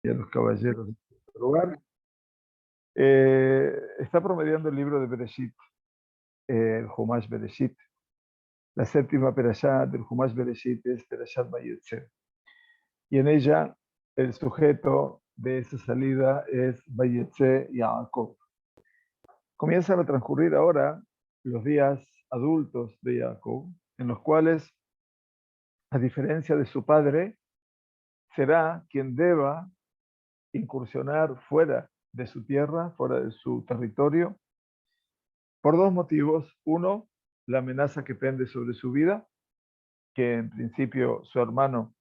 y a los caballeros de este lugar. Está promediando el libro de Bereshit, el Humash Bereshit. La séptima perashá del Humash Bereshit es Perashat Vayetze. Y en ella el sujeto de esa salida es Vayetze Yaakov. Comienzan a transcurrir ahora los días adultos de Jacob, en los cuales, a diferencia de su padre, será quien deba incursionar fuera de su tierra, fuera de su territorio, por dos motivos. Uno, la amenaza que pende sobre su vida, que en principio su hermano,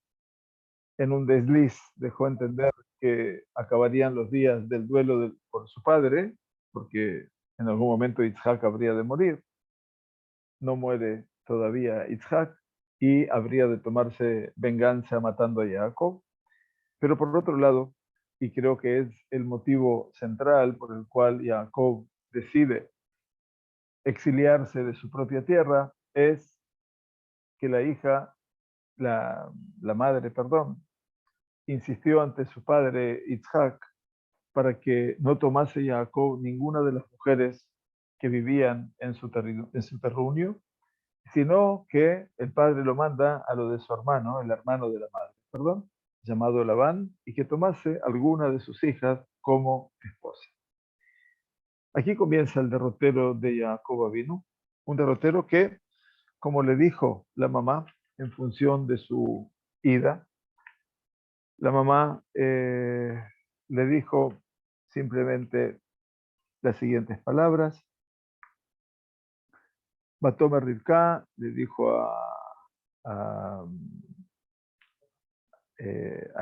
en un desliz, dejó entender que acabarían los días del duelo por su padre, porque en algún momento Isaac habría de morir. No muere todavía Isaac y habría de tomarse venganza matando a Jacob. Pero por otro lado, y creo que es el motivo central por el cual Jacob decide exiliarse de su propia tierra, es que la madre, insistió ante su padre Isaac para que no tomase Jacob ninguna de las mujeres que vivían en su terruño, sino que el padre lo manda a lo de su hermano, el hermano de la madre, llamado Labán, y que tomase alguna de sus hijas como esposa. Aquí comienza el derrotero de Jacob Avinu, un derrotero que, como le dijo la mamá, en función de su ida, la mamá le dijo simplemente las siguientes palabras. Batome Rivka le dijo a, a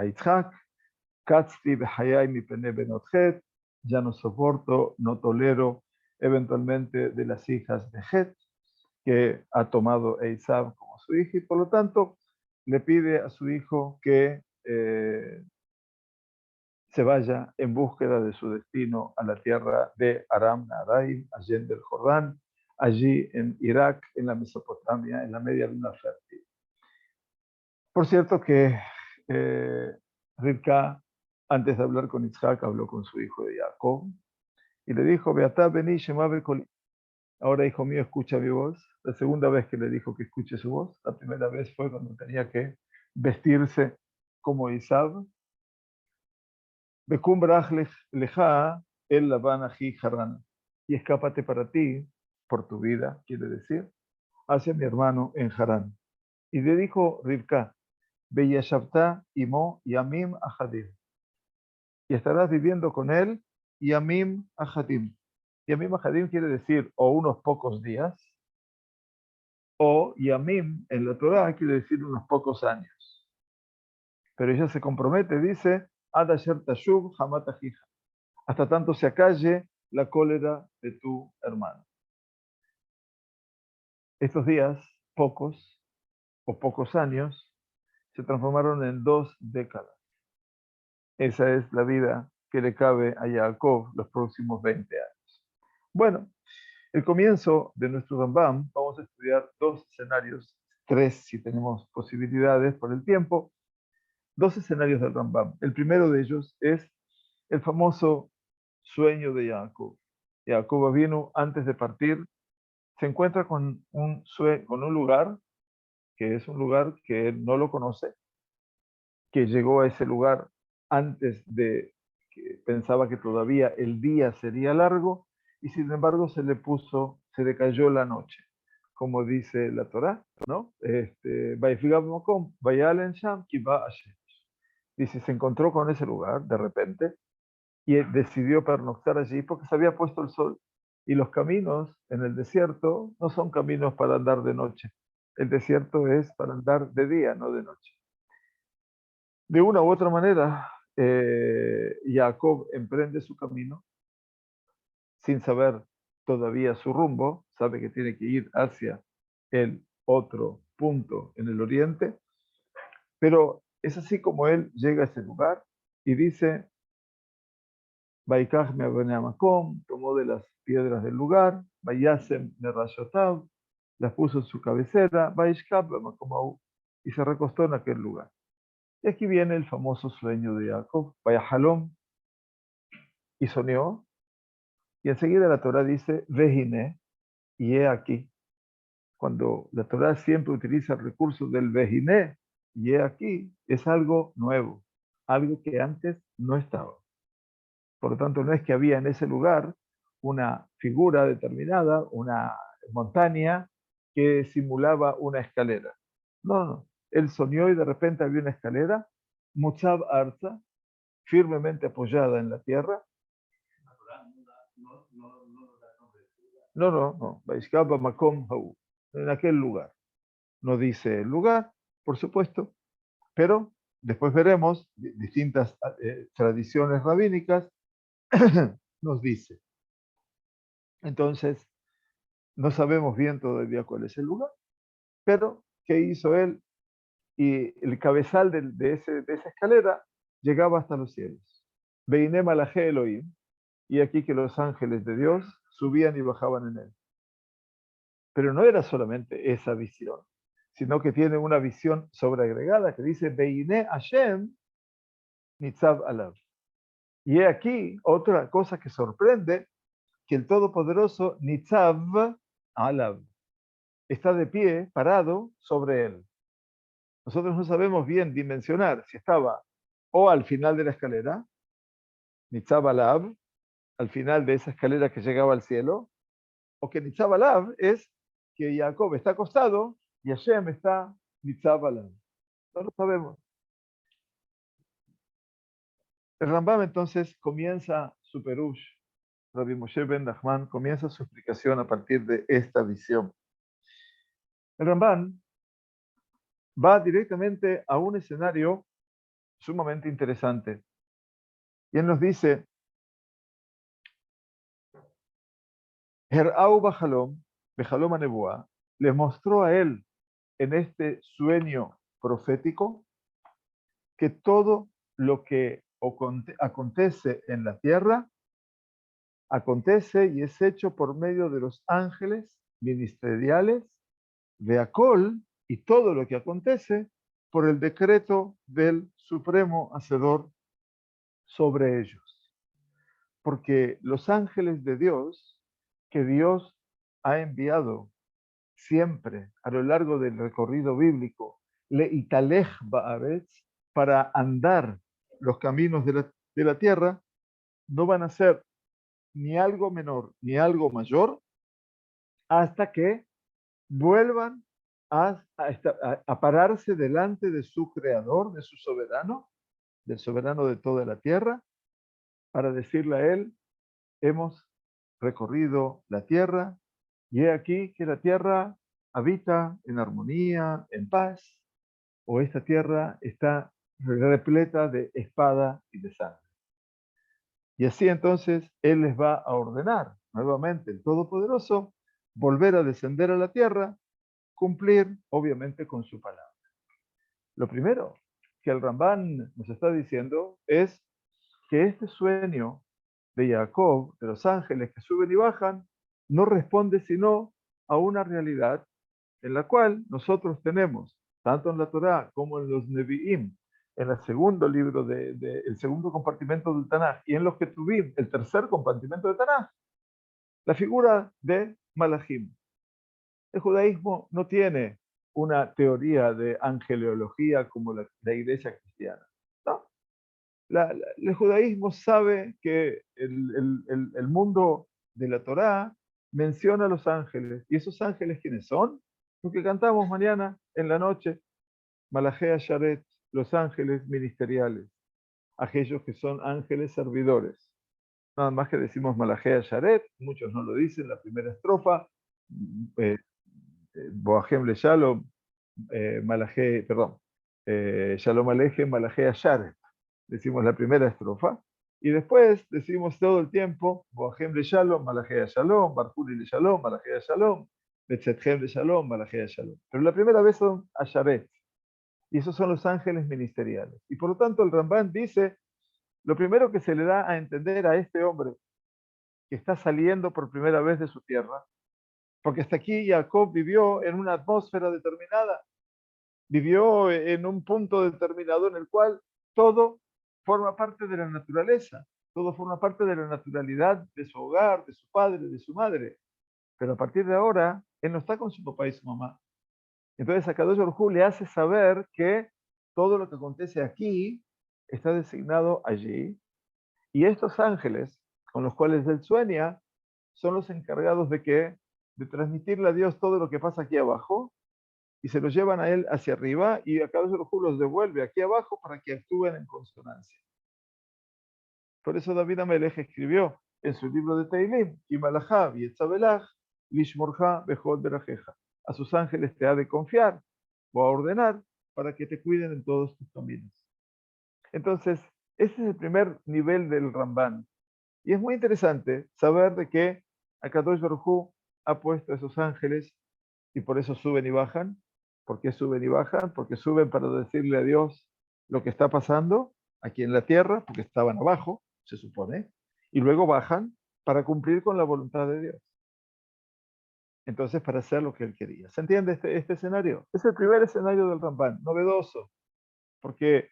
Yitzhak, Katzti b'hayai mipene benot Het, ya no soporto, no tolero eventualmente de las hijas de Het, que ha tomado Esav como su hija, y por lo tanto le pide a su hijo que se vaya en búsqueda de su destino a la tierra de Aram Naharaim, allí en el Jordán, allí en Irak, en la Mesopotamia, en la media luna fértil. Por cierto que Rivka, antes de hablar con Isaac, habló con su hijo de Jacob y le dijo, Beatá bení shema bekoli. Ahora, hijo mío, escucha mi voz. La segunda vez que le dijo que escuche su voz, la primera vez fue cuando tenía que vestirse como Isab. Bekum brach leja el Labán aji Harán. Y escápate para ti, por tu vida, quiere decir, hacia mi hermano en Harán. Y le dijo Rivka, Beyashavta imo yamim ahadim. Y estarás viviendo con él yamim ahadim. Yamim ahadim quiere decir o unos pocos días, o yamim en la Torah quiere decir unos pocos años. Pero ella se compromete, dice, Ad asher tashub hamat ajija, hasta tanto se acalle la cólera de tu hermano. Estos días, pocos o pocos años, se transformaron en 2 décadas. Esa es la vida que le cabe a Jacob los próximos 20 años. Bueno, el comienzo de nuestro Rambam, vamos a estudiar 2 escenarios, 3 si tenemos posibilidades por el tiempo, 2 escenarios del Rambam. El primero de ellos es el famoso sueño de Jacob. Jacob vino antes de partir, se encuentra con un lugar que es un lugar que él no lo conoce, que llegó a ese lugar antes de que pensaba que todavía el día sería largo, y sin embargo se le cayó la noche, como dice la Torá, ¿no? Dice, se encontró con ese lugar de repente y decidió pernoctar allí porque se había puesto el sol. Y los caminos en el desierto no son caminos para andar de noche. El desierto es para andar de día, no de noche. De una u otra manera, Jacob emprende su camino sin saber todavía su rumbo, sabe que tiene que ir hacia el otro punto en el oriente, pero es así como él llega a ese lugar y dice, Baikaj me Makom, tomó de las piedras del lugar, Bayasem me Rashotav, las puso en su cabecera, Baishkab y se recostó en aquel lugar. Y aquí viene el famoso sueño de Jacob, vaya Jalom, y soñó, y enseguida la Torah dice, Vejine, y he aquí. Cuando la Torah siempre utiliza el recurso del Vejine, y he aquí, es algo nuevo, algo que antes no estaba. Por lo tanto, no es que había en ese lugar una figura determinada, una montaña que simulaba una escalera. No, no. Él soñó y de repente había una escalera, Mutzab Arza, firmemente apoyada en la tierra. No, no, no. Vaishkaba Makom Hau, en aquel lugar. No dice el lugar, por supuesto, pero después veremos distintas tradiciones rabínicas nos dice. Entonces, no sabemos bien todavía cuál es el lugar, pero ¿qué hizo él? Y el cabezal de esa escalera llegaba hasta los cielos. Veiné Malajé Elohim, y aquí que los ángeles de Dios subían y bajaban en él. Pero no era solamente esa visión, sino que tiene una visión sobreagregada que dice Veiné Hashem Nitzav Alav. Y he aquí otra cosa que sorprende, que el Todopoderoso Nitzav Alav está de pie, parado sobre él. Nosotros no sabemos bien dimensionar si estaba o al final de la escalera, Nitzav Alav, al final de esa escalera que llegaba al cielo, o que Nitzav Alav es que Jacob está acostado y Hashem está Nitzav Alav. No lo sabemos. El Rambam entonces comienza su Perush, Rabbi Moshe ben Nachman comienza su explicación a partir de esta visión. El Rambam va directamente a un escenario sumamente interesante. Y él nos dice, Her'au Bajalom, Bejalom Anebuá, les mostró a él en este sueño profético que todo lo que acontece en la tierra acontece y es hecho por medio de los ángeles ministeriales de Acol, y todo lo que acontece por el decreto del Supremo Hacedor sobre ellos. Porque los ángeles de Dios, que Dios ha enviado siempre a lo largo del recorrido bíblico, le italej ba'aretz, para andar los caminos de la tierra, no van a ser ni algo menor ni algo mayor hasta que vuelvan a pararse delante de su creador, de su soberano, del soberano de toda la tierra, para decirle a él, hemos recorrido la tierra y he aquí que la tierra habita en armonía, en paz, o esta tierra está repleta de espada y de sangre. Y así entonces Él les va a ordenar nuevamente, el Todopoderoso, volver a descender a la tierra, cumplir obviamente con su palabra. Lo primero que el Rambán nos está diciendo es que este sueño de Jacob, de los ángeles que suben y bajan, no responde sino a una realidad en la cual nosotros tenemos, tanto en la Torá como en los Nevi'im, en el segundo libro, el segundo compartimento del Tanaj, y en los Ketuvim, el tercer compartimento del Tanaj, la figura de Malachim. El judaísmo no tiene una teoría de angeleología como la iglesia cristiana. No. El judaísmo sabe que el mundo de la Torá menciona a los ángeles. ¿Y esos ángeles quiénes son? Los que cantamos mañana en la noche, Malachea Sharet, los ángeles ministeriales, aquellos que son ángeles servidores. Nada más que decimos Malachea Sharet, muchos no lo dicen, la primera estrofa, Boahem le Shalom, perdón, Shalom Alejem, Malachea Sharet. Decimos la primera estrofa, y después decimos todo el tiempo, Boahem le Shalom, Malachea Shalom, Barjuli le Shalom, Malachea Shalom, Betzethem le Shalom, Malachea Shalom. Pero la primera vez son Asharet, y esos son los ángeles ministeriales. Y por lo tanto el Rambán dice, lo primero que se le da a entender a este hombre que está saliendo por primera vez de su tierra, porque hasta aquí Jacob vivió en una atmósfera determinada, vivió en un punto determinado en el cual todo forma parte de la naturaleza, todo forma parte de la naturalidad de su hogar, de su padre, de su madre. Pero a partir de ahora, él no está con su papá y su mamá. Entonces a Kadosh Baruj Hu le hace saber que todo lo que acontece aquí está designado allí. Y estos ángeles con los cuales él sueña son los encargados de que de transmitirle a Dios todo lo que pasa aquí abajo y se los llevan a él hacia arriba y a Kadosh Baruj Hu los devuelve aquí abajo para que actúen en consonancia. Por eso David Amelech escribió en su libro de Teilim, Imalachá y Etzabelach, Lishmorja Bejol Berajeja. A sus ángeles te ha de confiar o a ordenar para que te cuiden en todos tus caminos. Entonces, ese es el primer nivel del Ramban. Y es muy interesante saber de que Akadosh Baruj Hu ha puesto a esos ángeles y por eso suben y bajan. ¿Por qué suben y bajan? Porque suben para decirle a Dios lo que está pasando aquí en la tierra, porque estaban abajo, se supone, y luego bajan para cumplir con la voluntad de Dios. Entonces, para hacer lo que él quería. ¿Se entiende este escenario? Es el primer escenario del Ramban, novedoso, porque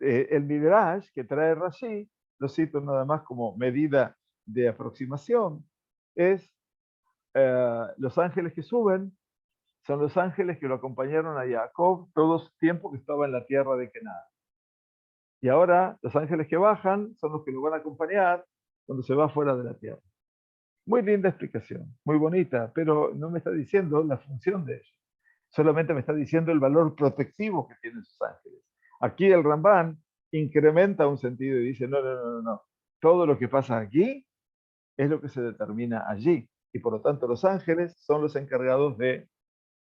el Midrash que trae Rashi, lo cito nada más como medida de aproximación, es los ángeles que suben son los ángeles que lo acompañaron a Jacob todo el tiempo que estaba en la tierra de Canaán. Y ahora los ángeles que bajan son los que lo van a acompañar cuando se va fuera de la tierra. Muy linda explicación, muy bonita, pero no me está diciendo la función de ellos. Solamente me está diciendo el valor protectivo que tienen sus ángeles. Aquí el Ramban incrementa un sentido y dice, no, no, no, no, no. Todo lo que pasa aquí es lo que se determina allí. Y por lo tanto los ángeles son los encargados de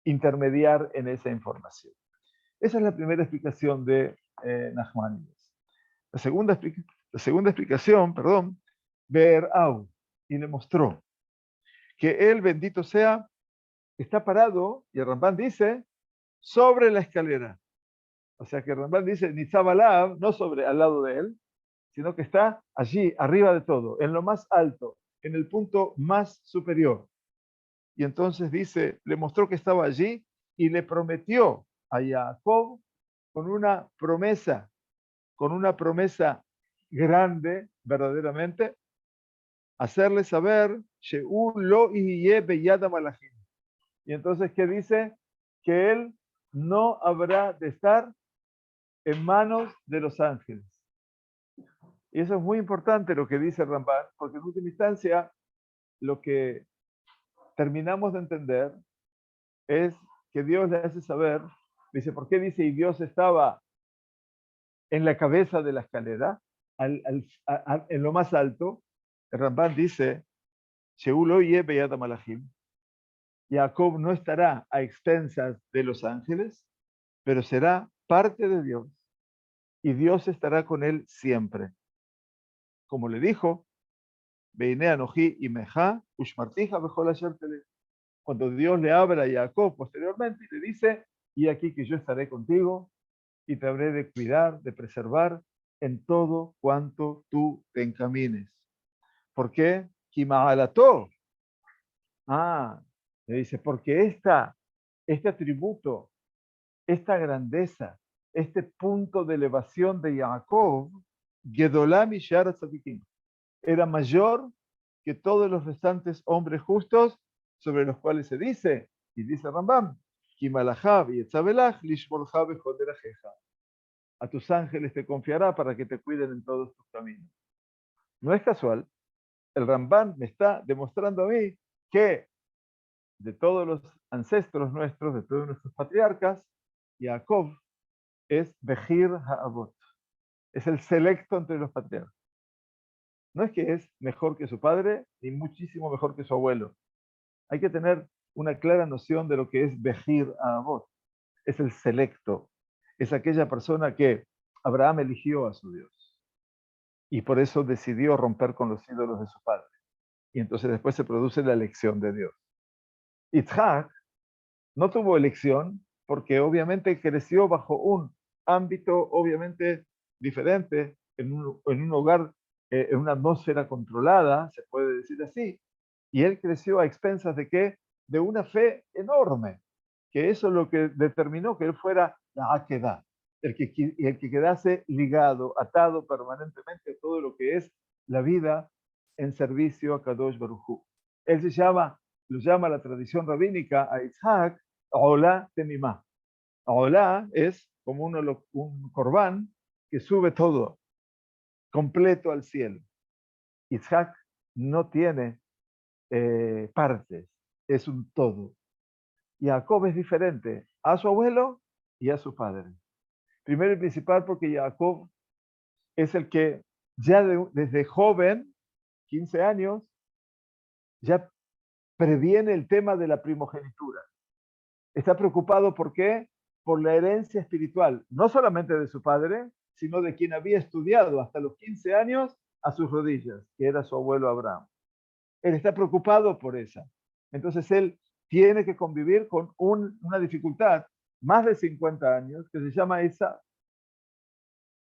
intermediar en esa información. Esa es la primera explicación de Nachmanides. La segunda explicación, perdón, Be'er Au, y le mostró que él, bendito sea, está parado, y el Ramban dice, sobre la escalera. O sea que el Ramban dice, Nitzabalab, no sobre, al lado de él, sino que está allí, arriba de todo, en lo más alto, en el punto más superior. Y entonces dice, le mostró que estaba allí y le prometió a Jacob con una promesa grande, verdaderamente, hacerle saber, lo y entonces, ¿qué dice? Que él no habrá de estar en manos de los ángeles. Y eso es muy importante lo que dice Ramban, porque en última instancia lo que terminamos de entender es que Dios le hace saber, dice, ¿por qué dice y Dios estaba en la cabeza de la escalera, en lo más alto? El Ramban dice, Jacob no estará a expensas de los ángeles, pero será parte de Dios y Dios estará con él siempre. Como le dijo, cuando Dios le habla a Jacob posteriormente y le dice, y aquí que yo estaré contigo y te habré de cuidar, de preservar en todo cuanto tú te encamines. ¿Por qué? Le dice, porque este atributo, esta grandeza, este punto de elevación de Jacob, Gedolam y Shara Tzadikim, era mayor que todos los restantes hombres justos sobre los cuales se dice, y dice Rambam, a tus ángeles te confiará para que te cuiden en todos tus caminos. No es casual, el Rambam me está demostrando a mí que de todos los ancestros nuestros, de todos nuestros patriarcas, Jacob es Behir Ha'avot, es el selecto entre los patriarcas. No es que es mejor que su padre, ni muchísimo mejor que su abuelo. Hay que tener una clara noción de lo que es Behir Ha'avot. Es el selecto, es aquella persona que Abraham eligió a su Dios. Y por eso decidió romper con los ídolos de su padre. Y entonces después se produce la elección de Dios. Yitzhak no tuvo elección porque obviamente creció bajo un ámbito obviamente diferente, en un hogar, en una atmósfera controlada, se puede decir así, y él creció a expensas de qué? De una fe enorme, que eso es lo que determinó que él fuera la Akedah, el que quedase ligado, atado permanentemente a todo lo que es la vida en servicio a Kadosh Baruj Hu. Él lo llama la tradición rabínica a Isaac, Olá Temimá. Olá es como un corbán que sube todo, completo al cielo. Isaac no tiene partes, es un todo. Jacob es diferente a su abuelo y a su padre. Primero y principal porque Jacob es el que ya desde joven, 15 años, ya previene el tema de la primogenitura. Está preocupado ¿por qué? Por la herencia espiritual, no solamente de su padre, sino de quien había estudiado hasta los 15 años a sus rodillas, que era su abuelo Abraham. Él está preocupado por esa. Entonces él tiene que convivir con una dificultad más de 50 años que se llama esa.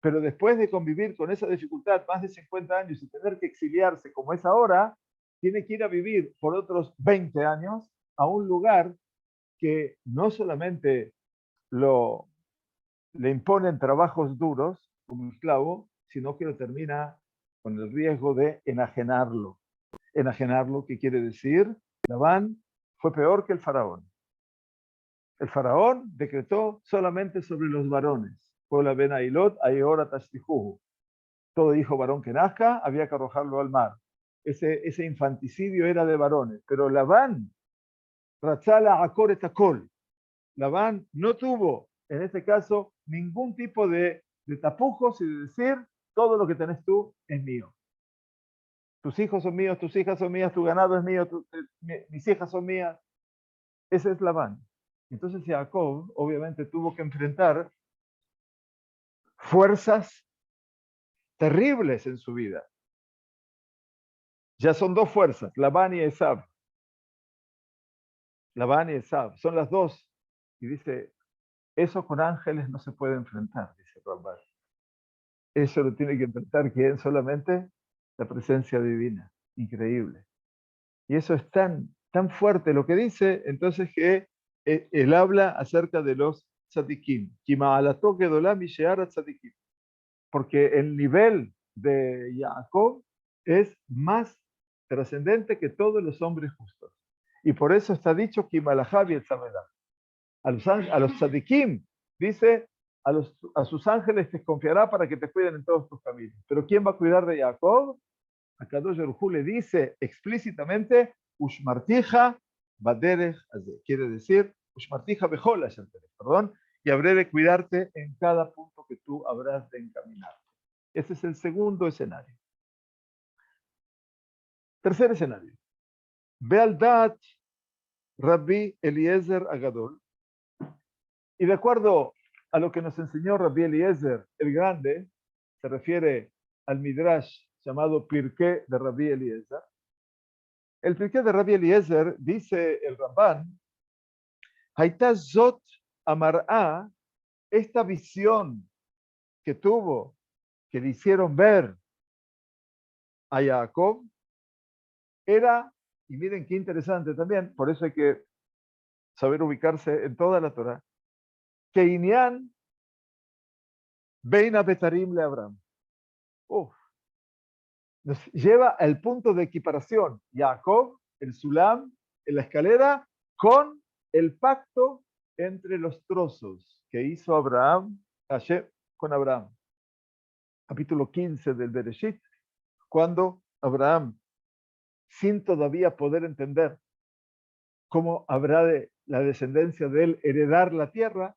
Pero después de convivir con esa dificultad más de 50 años y tener que exiliarse como es ahora, tiene que ir a vivir por otros 20 años a un lugar que no solamente le imponen trabajos duros como esclavo, sino que lo termina con el riesgo de enajenarlo. Enajenarlo, ¿qué quiere decir? Labán fue peor que el faraón. El faraón decretó solamente sobre los varones. Todo hijo varón que nazca había que arrojarlo al mar. Ese infanticidio era de varones. Pero Labán, Ratzala Akor Etakol, Labán no tuvo, en este caso, ningún tipo de tapujos y de decir, todo lo que tenés tú es mío. Tus hijos son míos, tus hijas son mías, tu ganado es mío, mis hijas son mías. Ese es Labán. Entonces Jacob obviamente tuvo que enfrentar fuerzas terribles en su vida. Ya son dos fuerzas, Labán y Esab. Labán y Esab, son las dos. Y dice, eso con ángeles no se puede enfrentar, dice Rambam. Eso lo tiene que enfrentar ¿quién? Solamente la presencia divina. Increíble. Y eso es tan fuerte lo que dice, entonces que él habla acerca de los tzadikim. Porque el nivel de Jacob es más trascendente que todos los hombres justos. Y por eso está dicho Kimalahabi el Samedah. A los tzadikim, dice, a sus ángeles te confiará para que te cuiden en todos tus caminos. Pero ¿quién va a cuidar de Jacob? A Kadosh Baruj Hu le dice explícitamente, Ushmartija Baderech Azeh. Quiere decir, Ushmartija Bejol Asher Terech, perdón, y habré de cuidarte en cada punto que tú habrás de encaminar. Ese es el segundo escenario. Tercer escenario. Bealdat Rabbi Eliezer Agadol. Y de acuerdo a lo que nos enseñó Rabbi Eliezer el Grande, se refiere al Midrash llamado Pirkei de Rabbi Eliezer. El Pirkei de Rabbi Eliezer dice el Ramban, Haitá Zot Amar'a, esta visión que tuvo, que le hicieron ver a Jacob, era, y miren qué interesante también, por eso hay que saber ubicarse en toda la Torah, que Inyan Beina Betarim le Abraham. Nos lleva al punto de equiparación, Jacob, el Sulam, en la escalera, con el pacto entre los trozos que hizo Abraham, Hashem, con Abraham. Capítulo 15 del Bereshit, cuando Abraham, sin todavía poder entender cómo habrá de la descendencia de él heredar la tierra,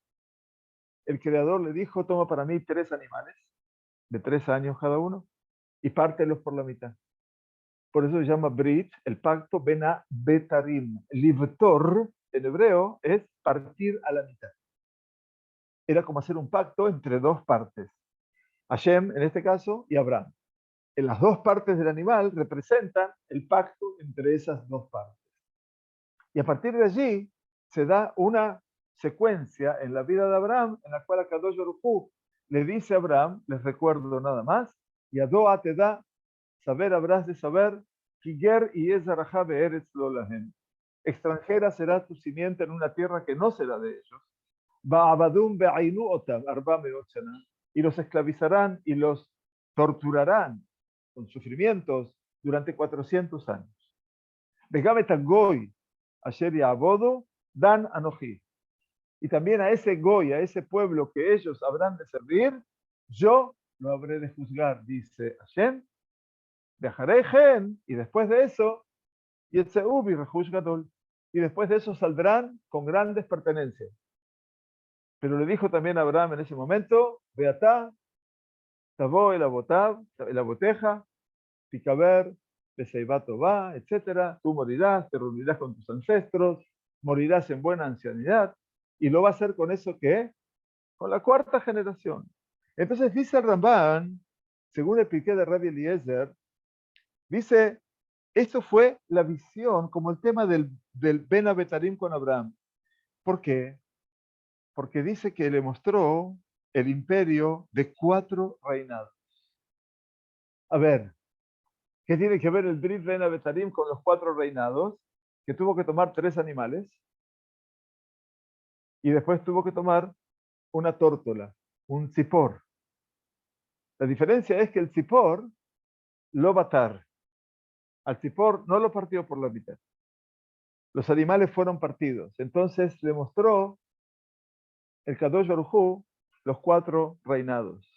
el Creador le dijo, toma para mí 3 animales, de 3 años cada uno, y pártelos por la mitad. Por eso se llama Brit, el pacto Bena Betarim. Livtor, en hebreo, es partir a la mitad. Era como hacer un pacto entre dos partes. Hashem, en este caso, y Abraham. En las dos partes del animal representan el pacto entre esas dos partes. Y a partir de allí se da una secuencia en la vida de Abraham en la cual Akadosh Baruj Hu le dice a Abraham, les recuerdo nada más, y Adoa te da, saber habrás de saber, Kiger y Ezarajá Be'eretz lo lahem. extranjera será tu simiente en una tierra que no será de ellos. Ba'abadum be'ainu otam, arba meot shana, y los esclavizarán y los torturarán con sufrimientos durante 400 años. Vegamet goy, asher ya'avodu, dan anoji. Y también a ese goy, a ese pueblo que ellos habrán de servir, yo lo habré de juzgar, dice Hashem. Dejaré gen, y después de eso, Yetzeu Rehush Gadol, y después de eso saldrán con grandes pertenencias. Pero le dijo también a Abraham en ese momento, Beatá, Tabo el aboteja, Picaber, Peseibato va, etc. Tú morirás, te reunirás con tus ancestros, morirás en buena ancianidad, y lo va a hacer con eso que con la cuarta generación. Entonces dice el Ramban, según el piqué de Rabbi Eliezer, dice, esto fue la visión como el tema del Ben Abetarim con Abraham. ¿Por qué? Porque dice que le mostró el imperio de 4 reinados. A ver, ¿qué tiene que ver el Brit Ben Abetarim con los 4 reinados? Que tuvo que tomar 3 animales y después tuvo que tomar una tórtola, un tzipor. La diferencia es que el tzipor lo batar. Al tzipor no lo partió por la mitad. Los animales fueron partidos. Entonces le mostró el Kadosh Baruj Hu los 4 reinados.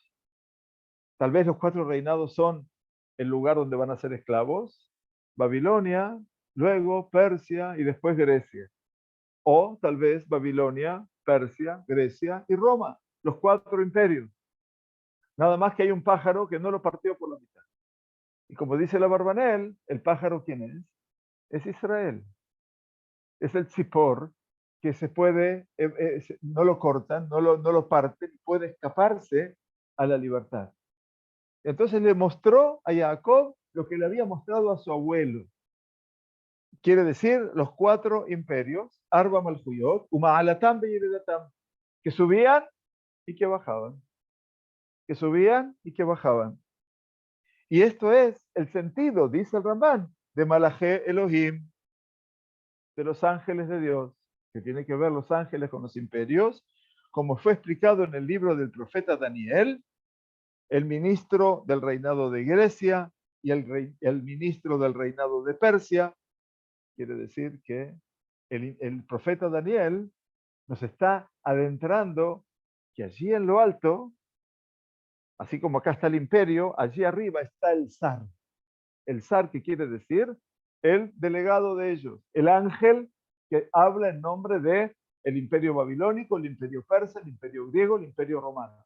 Tal vez los 4 reinados son el lugar donde van a ser esclavos, Babilonia, luego Persia y después Grecia. O tal vez Babilonia, Persia, Grecia y Roma, los 4 imperios. Nada más que hay un pájaro que no lo partió por la mitad. Y como dice la Barbanel, ¿el pájaro quién es? Es Israel. Es el tzipor que se puede, no lo cortan, no lo parten, puede escaparse a la libertad. Entonces le mostró a Jacob lo que le había mostrado a su abuelo. Quiere decir los 4 imperios, Arba Malhuyot, Uma'alatam Beyeredatam, que subían y que bajaban. Que subían y que bajaban. Y esto es el sentido, dice el Ramban, de Malaché Elohim, de los ángeles de Dios, que tiene que ver los ángeles con los imperios, como fue explicado en el libro del profeta Daniel, el ministro del reinado de Grecia y el ministro del reinado de Persia. Quiere decir que el profeta Daniel nos está adentrando que allí en lo alto, así como acá está el imperio, allí arriba está el zar. El zar, que quiere decir el delegado de ellos, el ángel que habla en nombre de el imperio babilónico, el imperio persa, el imperio griego, el imperio romano.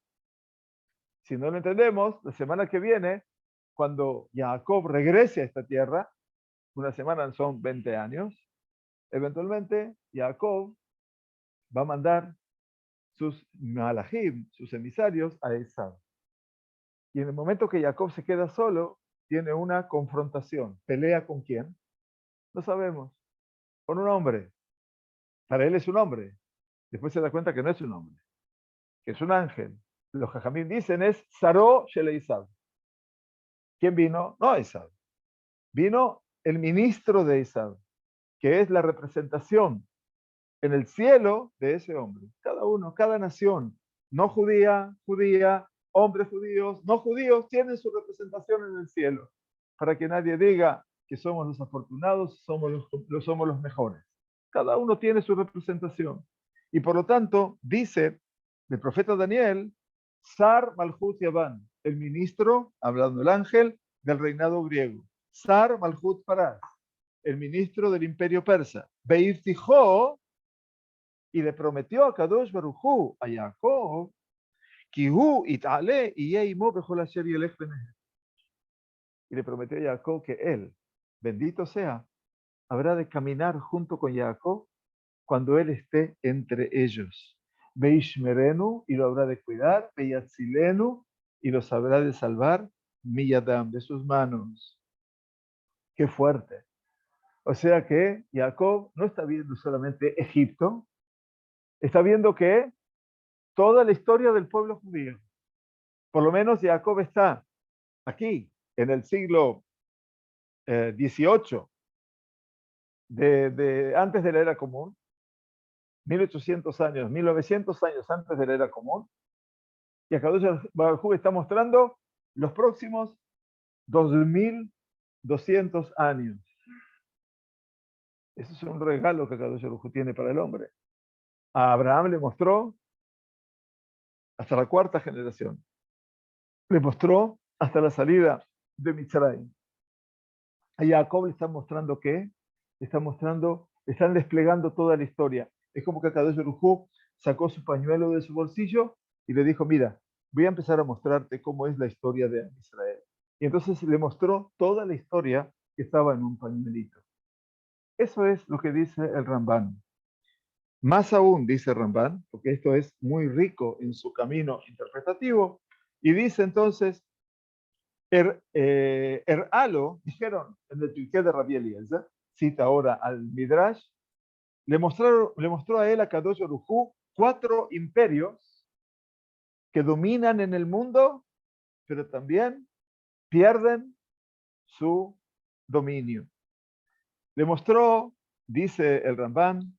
Si no lo entendemos, la semana que viene, cuando Jacob regrese a esta tierra, una semana son 20 años, eventualmente Jacob va a mandar sus malajim, sus emisarios, a Esaú. Y en el momento que Jacob se queda solo, tiene una confrontación. ¿Pelea con quién? No sabemos. Con un hombre. Para él es un hombre. Después se da cuenta que no es un hombre, que es un ángel. Los jajamín dicen es Saró Shele Esaú. ¿Quién vino? No Esaú. Vino el ministro de Esaú, que es la representación en el cielo de ese hombre. Cada uno, cada nación, no judía, judía, hombres judíos, no judíos, tienen su representación en el cielo. Para que nadie diga que somos los afortunados, somos los mejores. Cada uno tiene su representación. Y por lo tanto, dice el profeta Daniel, Sar Malhut Yavan, el ministro, hablando el ángel, del reinado griego. Sar Malhut Paras, el ministro del imperio persa. Beirtijó, y le prometió a Kadosh Baruj Hu, a Jacob, que Hu itale y Yeimo bechol asher yelech benehem. Y le prometió a Jacob que él, bendito sea, habrá de caminar junto con Jacob cuando él esté entre ellos. Beishmerenu, y lo habrá de cuidar, Beyatzilenu, y los habrá de salvar, Miyadam, de sus manos. Qué fuerte. O sea que Jacob no está viendo solamente Egipto, está viendo que toda la historia del pueblo judío. Por lo menos Jacob está aquí, en el siglo XVIII, antes de la era común, 1800 años, 1900 años antes de la era común, y Akadosh Baruj Hu está mostrando los próximos 2200 años. Ese es un regalo que Akadosh Baruj Hu tiene para el hombre. A Abraham le mostró hasta la cuarta generación. Le mostró hasta la salida de Mitzrayim. A Jacob le están mostrando qué, están desplegando toda la historia. Es como que Akadosh Baruj Hu sacó su pañuelo de su bolsillo y le dijo, mira, voy a empezar a mostrarte cómo es la historia de Israel. Y entonces le mostró toda la historia que estaba en un pañuelito. Eso es lo que dice el Ramban. Más aún, dice Ramban, porque esto es muy rico en su camino interpretativo, y dice entonces, Eralo, dijeron en el Pirkei de Rabbi Eliezer, cita ahora al Midrash, le mostró a él, a Kadosh Baruj Hu, 4 imperios que dominan en el mundo, pero también pierden su dominio. Le mostró, dice el Ramban,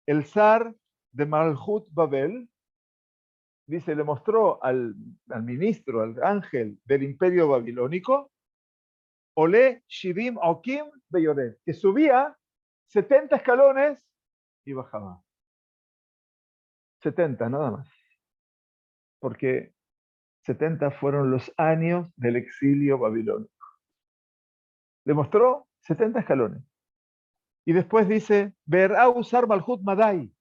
el zar de Malhut Babel, dice, le mostró al ministro, al ángel del imperio babilónico, Ole Shivim Okim Beyoret, que subía 70 escalones y bajaba. 70 nada más. Porque 70 fueron los años del exilio babilónico. Le mostró 70 escalones. Y después dice, Verá usar Malhut Madai.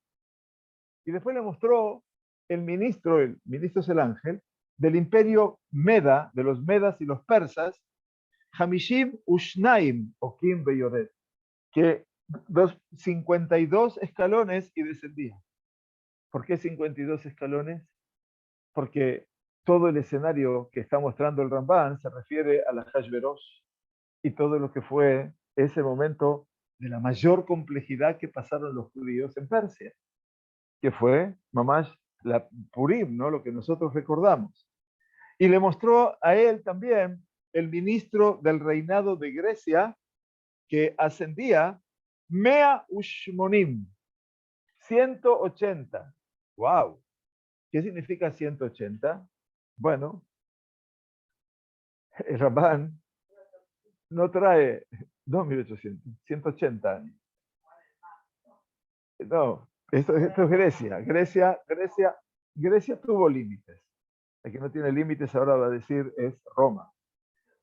Y después le mostró el ministro es el ángel, del imperio Meda, de los Medas y los persas, Hamishim Ushnaim Okim Beyoret, que 52 escalones y descendía. ¿Por qué 52 escalones? Porque todo el escenario que está mostrando el Ramban se refiere a la Hashverosh y todo lo que fue ese momento de la mayor complejidad que pasaron los judíos en Persia, que fue Mamash la Purim, ¿no? Lo que nosotros recordamos. Y le mostró a él también el ministro del reinado de Grecia, que ascendía Mea Ushmonim, 180. ¡Wow! ¿Qué significa 180? Bueno, el Ramban no trae 2.800, 180 años. No, esto es Grecia. Grecia tuvo límites. El que no tiene límites ahora va a decir es Roma.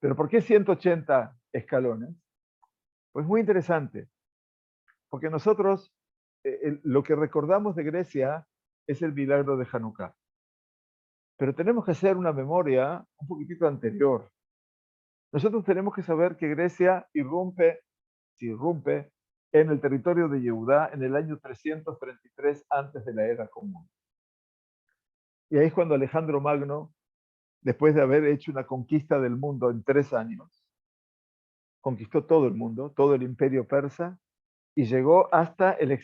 Pero ¿por qué 180 escalones? Pues muy interesante, porque nosotros lo que recordamos de Grecia es el milagro de Hanukkah. Pero tenemos que hacer una memoria un poquitito anterior. Nosotros tenemos que saber que Grecia irrumpe en el territorio de Yehudá en el año 333 antes de la era común. Y ahí es cuando Alejandro Magno, después de haber hecho una conquista del mundo en 3 años, conquistó todo el mundo, todo el imperio persa, y llegó hasta el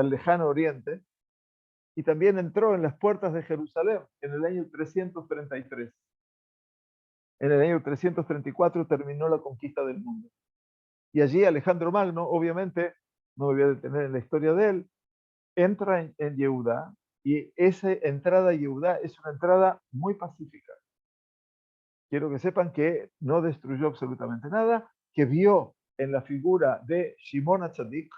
lejano oriente, y también entró en las puertas de Jerusalén en el año 333. En el año 334 terminó la conquista del mundo. Y allí Alejandro Magno, obviamente, no me voy a detener en la historia de él, entra en Yehudá, y esa entrada a Yehudá es una entrada muy pacífica. Quiero que sepan que no destruyó absolutamente nada, que vio en la figura de Shimon HaTzadik,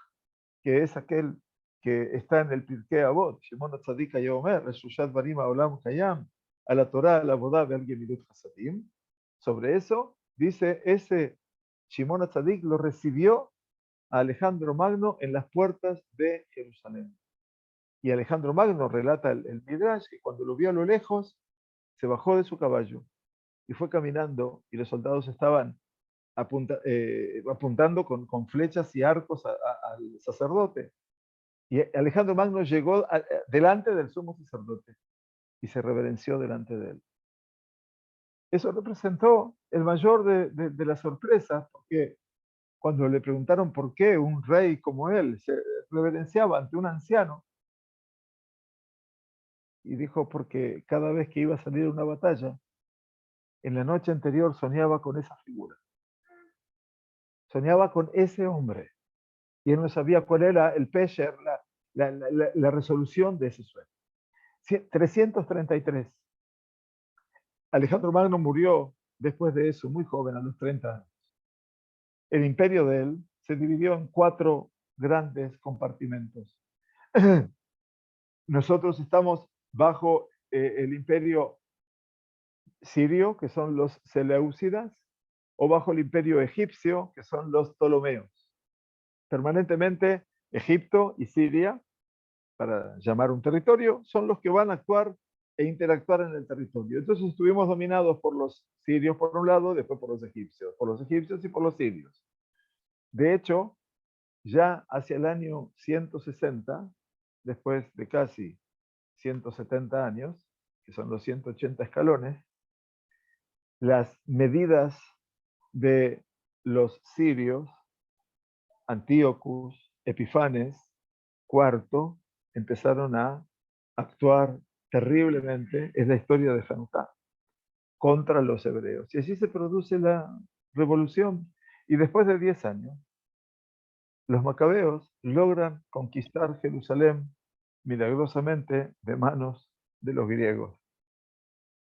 que es aquel que está en el Pirkei Avot, Shimon HaTzadik Hayomer, Reshushat Barim Haolam Kayam, a la Torah, a la Bodá de alguien Mirut Hasadim. Sobre eso, dice, ese Shimon HaTzadik lo recibió a Alejandro Magno en las puertas de Jerusalén. Y Alejandro Magno relata el Midrash que cuando lo vio a lo lejos, se bajó de su caballo y fue caminando, y los soldados estaban apuntando con flechas y arcos al sacerdote. Y Alejandro Magno llegó delante del sumo sacerdote y se reverenció delante de él. Eso representó el mayor de las sorpresas, porque cuando le preguntaron por qué un rey como él se reverenciaba ante un anciano, y dijo, porque cada vez que iba a salir a una batalla, en la noche anterior soñaba con esa figura. Soñaba con ese hombre. y él no sabía cuál era el pesher, la resolución de ese sueño. 333. Alejandro Magno murió después de eso, muy joven, a los 30 años. El imperio de él se dividió en 4 grandes compartimentos. Nosotros estamos bajo el imperio sirio, que son los seleucidas, o bajo el imperio egipcio, que son los ptolomeos. Permanentemente, Egipto y Siria, para llamar un territorio, son los que van a actuar e interactuar en el territorio. Entonces estuvimos dominados por los sirios por un lado, después por los egipcios y por los sirios. De hecho, ya hacia el año 160, después de casi 170 años, que son los 180 escalones, las medidas de los sirios, Antíocus, Epifanes, IV, empezaron a actuar terriblemente, es la historia de Hanukkah, contra los hebreos. Y así se produce la revolución. Y después de 10 años, los macabeos logran conquistar Jerusalén milagrosamente de manos de los griegos.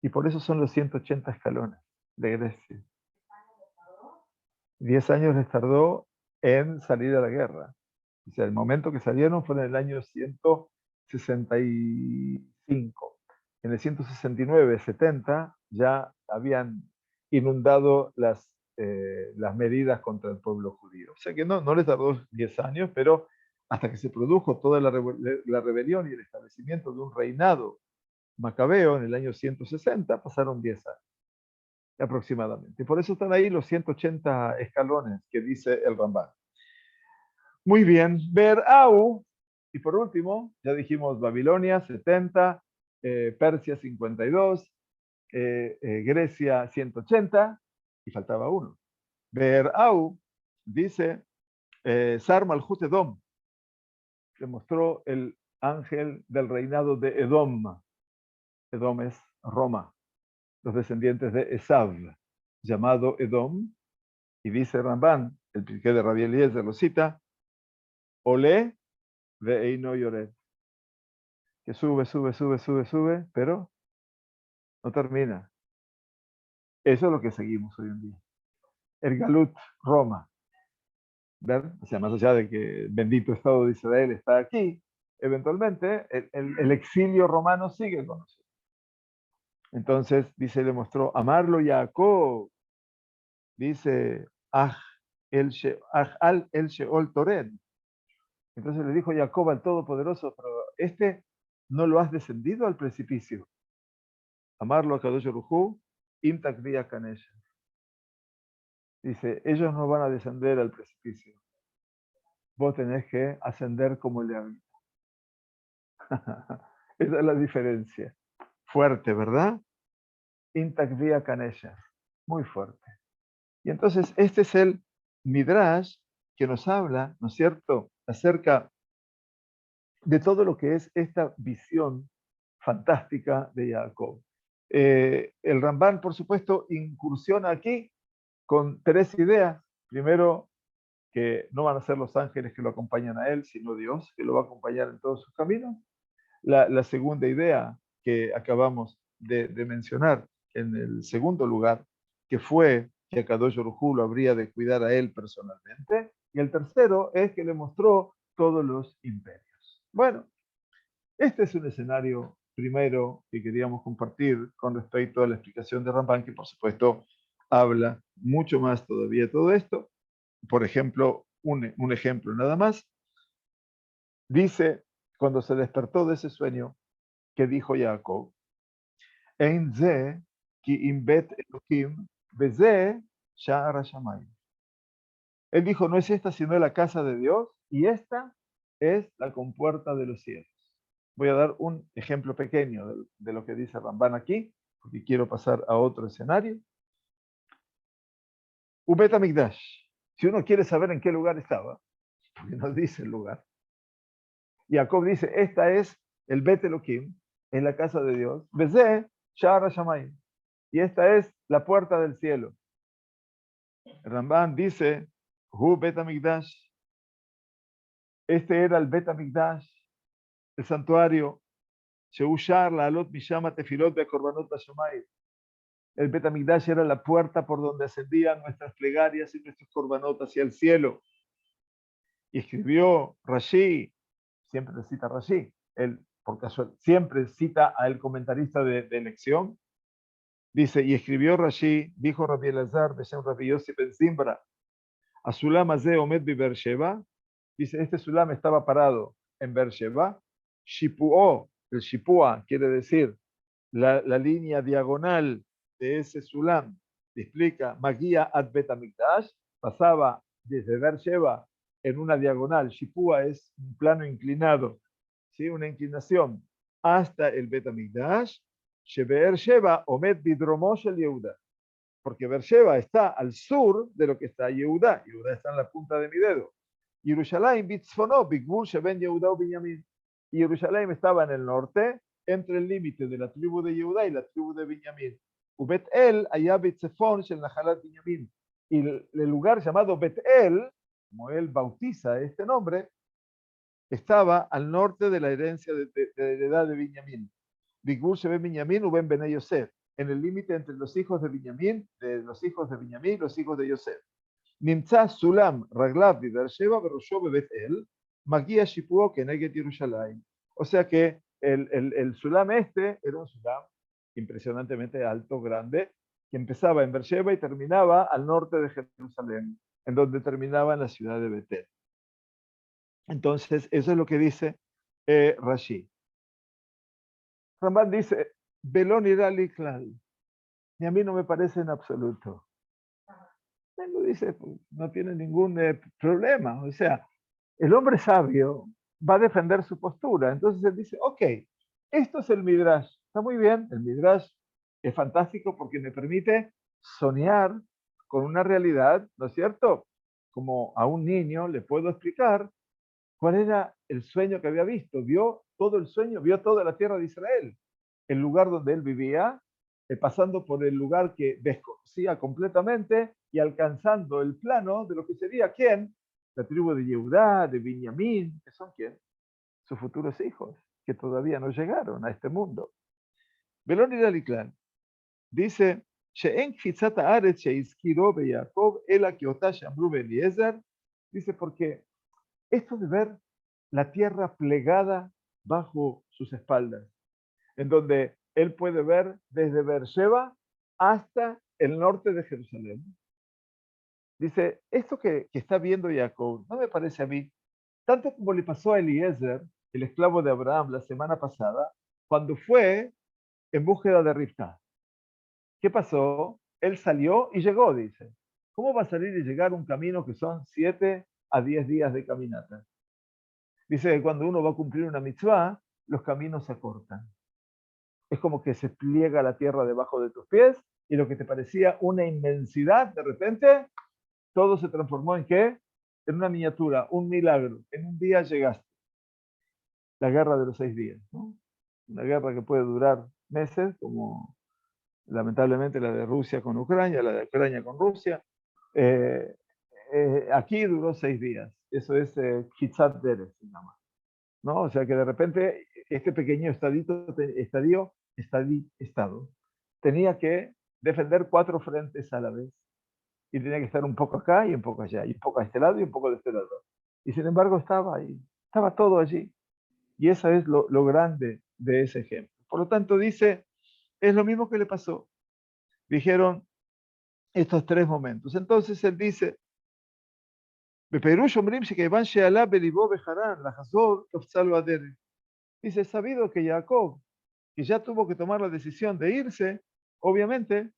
Y por eso son los 180 escalones de Grecia. 10 años les tardó en salir a la guerra. O sea, el momento que salieron fue en el año 165. En el 169-70 ya habían inundado las medidas contra el pueblo judío. O sea que no les tardó 10 años, pero hasta que se produjo toda la rebelión y el establecimiento de un reinado macabeo en el año 160, pasaron 10 años aproximadamente. Por eso están ahí los 180 escalones que dice el Rambam. Muy bien, Ver Au, y por último, ya dijimos Babilonia 70, Persia 52, Grecia 180, y faltaba uno. Ver Au dice Sar Malhut Edom, que mostró el ángel del reinado de Edom. Edom es Roma, los descendientes de Esav, llamado Edom, y dice Ramban, el Pirkei de Rabbi Eliezer lo cita, Olé ve Eino Yored, que sube, pero no termina. Eso es lo que seguimos hoy en día. El Galut Roma, ¿ver? O sea, más allá de que el bendito Estado de Israel está aquí, eventualmente el exilio romano sigue con nosotros. Entonces, dice, le mostró amarlo Jacob, dice, al el Sheol Toren. Entonces le dijo Jacob al Todopoderoso, pero no lo has descendido al precipicio. Amarlo a Kadosh Baruj Imtak Via Kanesha. Dice, ellos no van a descender al precipicio. Vos tenés que ascender como el león. Esa es la diferencia. Fuerte, ¿verdad? Imtak Via Kanesha. Muy fuerte. Y entonces este es el Midrash que nos habla, ¿no es cierto?, acerca de todo lo que es esta visión fantástica de Jacob. El Ramban, por supuesto, incursiona aquí con 3 ideas. Primero, que no van a ser los ángeles que lo acompañan a él, sino Dios, que lo va a acompañar en todos sus caminos. La segunda idea que acabamos de mencionar en el segundo lugar, que fue que Akadosh Baruj Hu lo habría de cuidar a él personalmente. Y el tercero es que le mostró todos los imperios. Bueno, este es un escenario primero que queríamos compartir con respecto a la explicación de Ramban, que por supuesto habla mucho más todavía de todo esto. Por ejemplo, un ejemplo nada más. Dice, cuando se despertó de ese sueño, que dijo Jacob, Ein ze ki imbet Elohim beze sha'ar hashamayim. Él dijo, no es esta sino la casa de Dios, y esta es la compuerta de los cielos. Voy a dar un ejemplo pequeño de lo que dice Ramban aquí, porque quiero pasar a otro escenario. Un Bet HaMikdash. Si uno quiere saber en qué lugar estaba, porque no dice el lugar, Jacob dice, esta es el Bet Elohim, en la casa de Dios, Beze Sha'ar HaShamayim, y esta es la puerta del cielo. Ramban dice, Hu Bet HaMikdash, Este era el Bet HaMikdash, el santuario. Sheushar La'alot Mishama Tefilot Be'Korbanot Bashamayim. El Bet HaMikdash era la puerta por donde ascendían nuestras plegarias y nuestros korbanot hacia el cielo. Y escribió Rashi, siempre cita Rashi, él por casual, siempre cita al comentarista de elección. Dice, y escribió Rashi, dijo Rabbi Elazar, Beshem Rabbi Yossi ben Zimbra, a Sulam Azeh Omed bi Beersheba. Dice, este Sulam estaba parado en Beersheba. Shipuó, el Shipua quiere decir la línea diagonal de ese Sulam. Explica, Magia ad Bet HaMikdash, pasaba desde Beersheba en una diagonal. Shipua es un plano inclinado, ¿sí? Una inclinación hasta el Bet HaMikdash. Beersheba Omed Bidromo Shel Yehuda, porque Beersheba está al sur de lo que está Yehuda. Yehuda está en la punta de mi dedo. Yerushalayim bitzfono bigvul sheben Yehuda o Binyamin. Y Jerusalén estaba en el norte, entre el límite de la tribu de Yehuda y la tribu de Binyamin. Ubet El allá bitzefon shel Nahalat Binyamin. Y el lugar llamado Bet El, como él bautiza este nombre, estaba al norte de la herencia de la heredad de Binyamin. Bigvul sheben Binyamin uben Bene Yosef, en el límite entre los hijos de Binyamin, y los hijos de Yosef. Nimtza Sulam Raglav de Beersheba Berosho Bebet El, Magia Shipuo Keneget Yerushalayim. O sea que el Sulam este era un Sulam impresionantemente alto, grande, que empezaba en Beersheba y terminaba al norte de Jerusalén, en donde terminaba en la ciudad de Betel. Entonces, eso es lo que dice Rashi. Ramban dice, Belón irali klal, y a mí no me parece en absoluto. Él lo dice, no tiene ningún problema. O sea, el hombre sabio va a defender su postura. Entonces él dice, ok, esto es el Midrash. Está muy bien, el Midrash es fantástico porque me permite soñar con una realidad, ¿no es cierto? Como a un niño le puedo explicar cuál era el sueño que había visto. Vio todo el sueño, vio toda la tierra de Israel, el lugar donde él vivía, pasando por el lugar que desconocía completamente y alcanzando el plano de lo que sería, ¿quién? La tribu de Yehudá, de Binyamin, que son ¿quién? Sus futuros hijos, que todavía no llegaron a este mundo. Belón y Daliklan dice, dice, porque esto de ver la tierra plegada bajo sus espaldas, en donde él puede ver desde Beersheba hasta el norte de Jerusalén. Dice, esto que está viendo Jacob, no me parece a mí, tanto como le pasó a Eliezer, el esclavo de Abraham, la semana pasada, cuando fue en búsqueda de Rivka. ¿Qué pasó? Él salió y llegó, dice. ¿Cómo va a salir y llegar un camino que son 7 a 10 días de caminata? Dice que cuando uno va a cumplir una mitzvah, los caminos se acortan. Es como que se pliega la tierra debajo de tus pies y lo que te parecía una inmensidad, de repente, todo se transformó en ¿qué? En una miniatura, un milagro. En un día llegaste. La guerra de los 6 días, ¿no? Una guerra que puede durar meses, como lamentablemente la de Rusia con Ucrania, la de Ucrania con Rusia. Aquí duró 6 días. Eso es Kitzat Derez, se llama, ¿no? O sea que de repente este pequeño estado tenía que defender 4 frentes a la vez. Y tenía que estar un poco acá y un poco allá, y un poco a este lado y un poco de este lado. Y sin embargo estaba ahí, estaba todo allí. Y eso es lo grande de ese ejemplo. Por lo tanto, dice, es lo mismo que le pasó. Dijeron estos 3 momentos. Entonces él dice, dice, sabido que Jacob, que ya tuvo que tomar la decisión de irse, obviamente,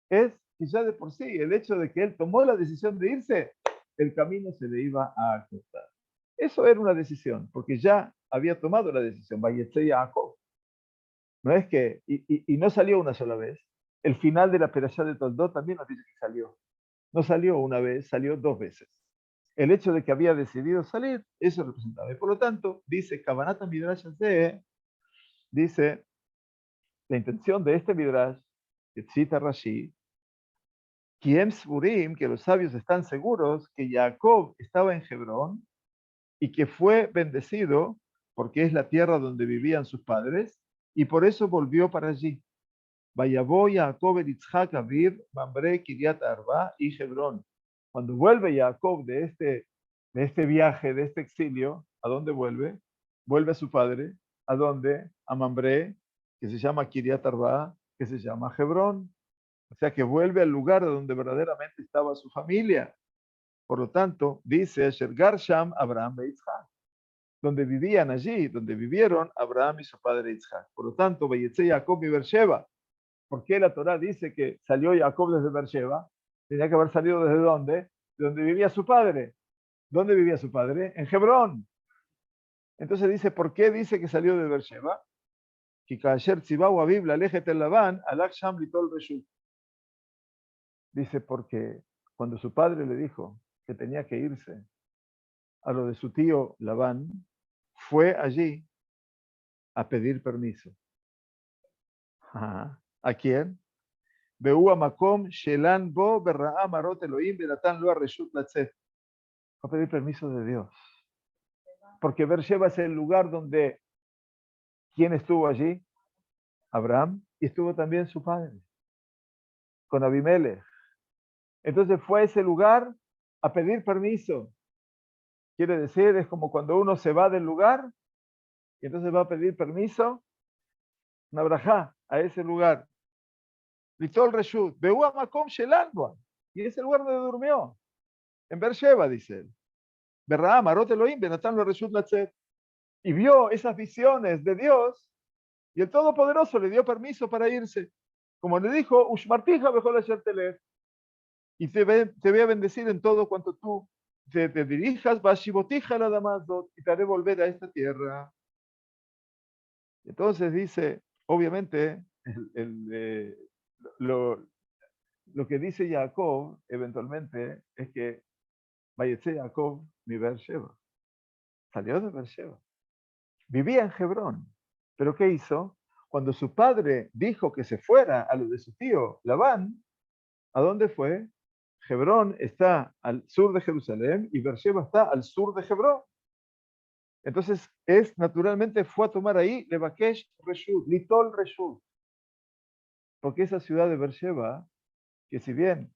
es que ya de por sí, el hecho de que él tomó la decisión de irse, el camino se le iba a acortar. Eso era una decisión, porque ya había tomado la decisión, Vayetze Jacob. No es que, y no salió una sola vez. El final de la Perashá de Toldot también nos dice que salió. No salió una vez, salió 2 veces. El hecho de que había decidido salir, eso representaba. Y por lo tanto, dice Kavanata Midrash Azeh, dice, la intención de este Midrash, que cita Rashi, que los sabios están seguros que Jacob estaba en Hebrón y que fue bendecido porque es la tierra donde vivían sus padres, y por eso volvió para allí. Vayabó Jacob el Yitzhak Aviv, Mamre, Kiriat Arba y Hebrón. Cuando vuelve Jacob de este viaje, de este exilio, ¿a dónde vuelve? Vuelve a su padre. ¿A dónde? A Mamre, que se llama Kiriat Arba, que se llama Hebrón. O sea que vuelve al lugar donde verdaderamente estaba su familia. Por lo tanto, dice Shergar Sham Abraham e Yitzhak, donde vivían allí, donde vivieron Abraham y su padre Yitzhak. Por lo tanto, Vayetze Jacob y Beersheba. ¿Por qué la Torá dice que salió Jacob desde Beersheba? Tenía que haber salido desde dónde? De donde vivía su padre. ¿Dónde vivía su padre? En Hebrón. Entonces dice, ¿por qué dice que salió de Beersheba? Dice, porque cuando su padre le dijo que tenía que irse a lo de su tío Labán, fue allí a pedir permiso. Ajá. ¿A quién? Makom Shelan Bo Berra'a Marot Elohim Benatan Lo Reshut Latzet. A pedir permiso de Dios. Porque Beersheba es el lugar donde ¿quién estuvo allí? Abraham, y estuvo también su padre, con Abimelech. Entonces fue a ese lugar a pedir permiso. Quiere decir, es como cuando uno se va del lugar y entonces va a pedir permiso, una brajá, a ese lugar. Litol Reshut, Be'ua Makom Shelandoa. Y es el lugar donde durmió. En Beersheba, dice él. Berra'a Marot Elohim Benatan Lo Reshut Latzet. Y vio esas visiones de Dios y el Todopoderoso le dio permiso para irse. Como le dijo, Ushmartija Bejol Asher Telech. Y te voy a bendecir en todo cuanto tú te dirijas, Bashibotija la Damasdot, y te haré volver a esta tierra. Entonces dice, obviamente, lo que dice Jacob eventualmente es que Vayetze Jacob mi Beersheba. Salió de Beersheba. Vivía en Hebrón. ¿Pero qué hizo? Cuando su padre dijo que se fuera a lo de su tío Labán, ¿a dónde fue? Hebrón está al sur de Jerusalén y Beersheba está al sur de Hebrón. Entonces, naturalmente fue a tomar ahí Levakesh Reshut, Litol Reshut. Porque esa ciudad de Beersheba, que si bien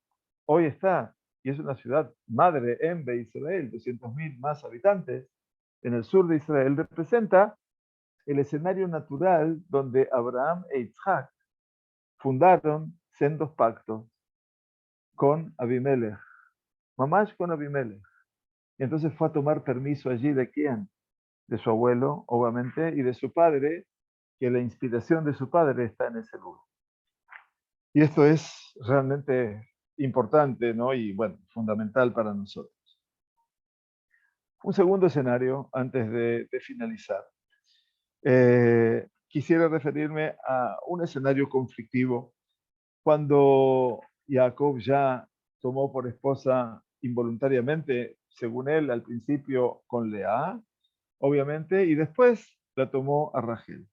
hoy está, y es una ciudad madre en Israel, 200.000 más habitantes, en el sur de Israel, representa el escenario natural donde Abraham e Isaac fundaron sendos pactos con Abimelech, mamás con Abimelech. Y entonces fue a tomar permiso allí de quién? De su abuelo, obviamente, y de su padre, que la inspiración de su padre está en ese lugar. Y esto es realmente importante, ¿no? Y bueno, fundamental para nosotros. Un segundo escenario antes de finalizar. Quisiera referirme a un escenario conflictivo cuando Jacob ya tomó por esposa involuntariamente, según él, al principio con Lea, obviamente, y después la tomó a Rachel.